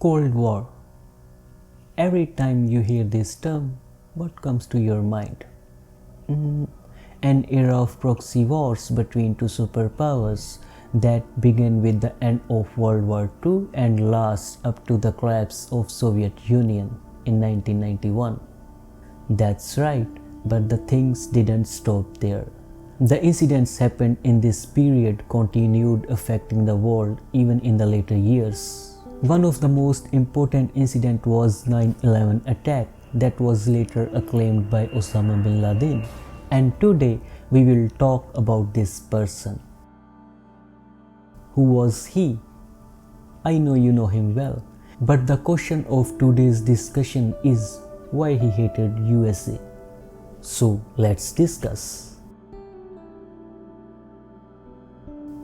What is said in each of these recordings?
Cold War. Every time you hear this term, what comes to your mind? An era of proxy wars between two superpowers that began with the end of World War II and lasts up to the collapse of Soviet Union in 1991. That's right, but the things didn't stop there. The incidents happened in this period continued affecting the world even in the later years. One of the most important incidents was 9/11 attack that was later acclaimed by Osama Bin Laden. And today we will talk about this person. Who was he? I know you know him well, but the question of today's discussion is why he hated USA. So let's discuss.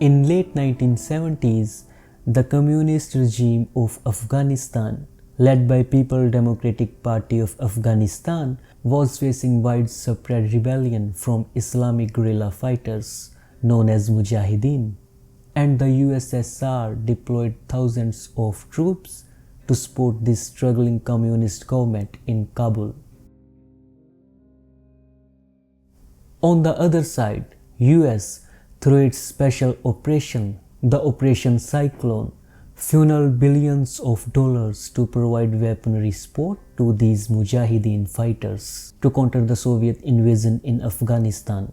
In late 1970s, the communist regime of Afghanistan, led by People Democratic Party of Afghanistan, was facing widespread rebellion from Islamic guerrilla fighters known as Mujahideen, and the USSR deployed thousands of troops to support this struggling communist government in Kabul. On the other side, US, through its special operation, the Operation Cyclone, funneled billions of dollars to provide weaponry support to these Mujahideen fighters to counter the Soviet invasion in Afghanistan.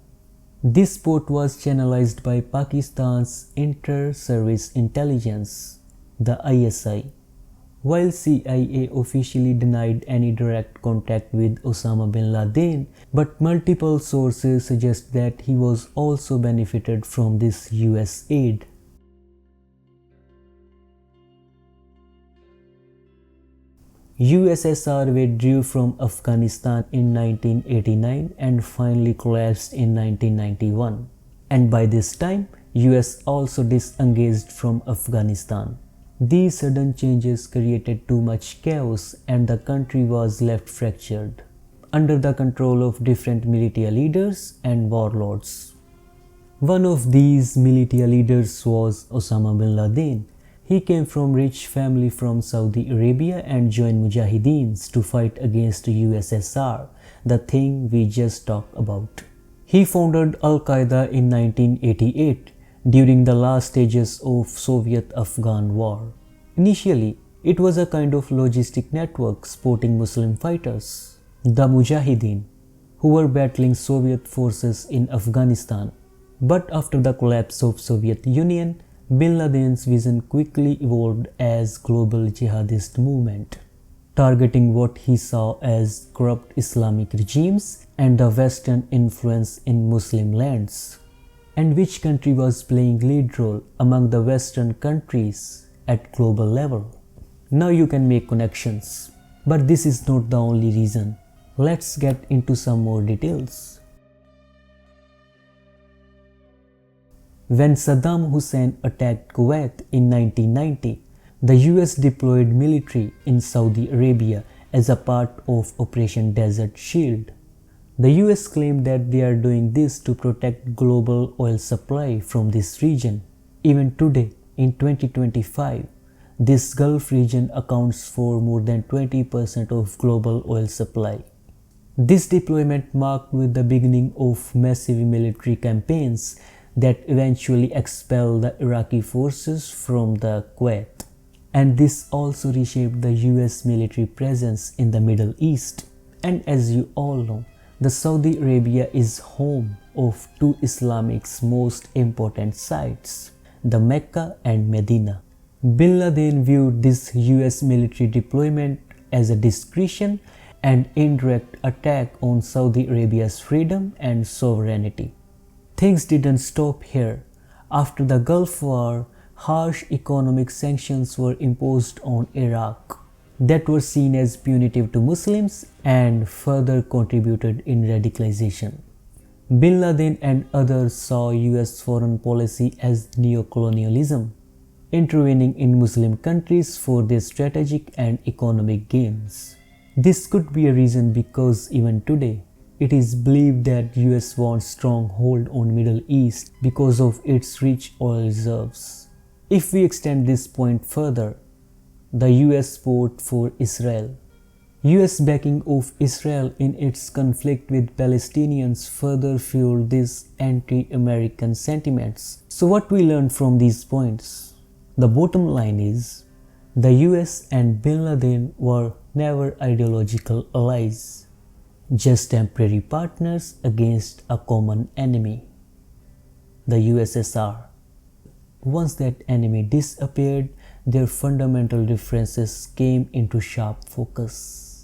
This support was channelized by Pakistan's Inter-Service Intelligence, the ISI. While CIA officially denied any direct contact with Osama Bin Laden, but multiple sources suggest that he was also benefited from this US aid. USSR withdrew from Afghanistan in 1989 and finally collapsed in 1991. And by this time, US also disengaged from Afghanistan. These sudden changes created too much chaos and the country was left fractured, under the control of different militia leaders and warlords. One of these militia leaders was Osama Bin Laden. He came from rich family from Saudi Arabia and joined Mujahideens to fight against USSR, the thing we just talked about. He founded Al-Qaeda in 1988 during the last stages of Soviet-Afghan war. Initially, it was a kind of logistic network supporting Muslim fighters, the Mujahideen, who were battling Soviet forces in Afghanistan. But after the collapse of Soviet Union, Bin Laden's vision quickly evolved as global jihadist movement, targeting what he saw as corrupt Islamic regimes and the Western influence in Muslim lands, and which country was playing lead role among the Western countries at global level. Now you can make connections, but this is not the only reason. Let's get into some more details. When Saddam Hussein attacked Kuwait in 1990, the US deployed military in Saudi Arabia as a part of Operation Desert Shield. The US claimed that they are doing this to protect global oil supply from this region. Even today, in 2025, this Gulf region accounts for more than 20% of global oil supply. This deployment marked with the beginning of massive military campaigns that eventually expelled the Iraqi forces from the Kuwait. And this also reshaped the US military presence in the Middle East. And as you all know, the Saudi Arabia is home of two Islamic's most important sites, the Mecca and Medina. Bin Laden viewed this US military deployment as a discretion and indirect attack on Saudi Arabia's freedom and sovereignty. Things didn't stop here. After the Gulf War, harsh economic sanctions were imposed on Iraq that were seen as punitive to Muslims and further contributed in radicalization. Bin Laden and others saw US foreign policy as neocolonialism, intervening in Muslim countries for their strategic and economic gains. This could be a reason because even today, it is believed that US wants strong hold on Middle East because of its rich oil reserves. If we extend this point further, The US fought for Israel. US backing of Israel in its conflict with Palestinians further fueled these anti-American sentiments. So what we learned from these points? The bottom line is, the US and Bin Laden were never ideological allies, just temporary partners against a common enemy, the USSR. Once that enemy disappeared, their fundamental differences came into sharp focus.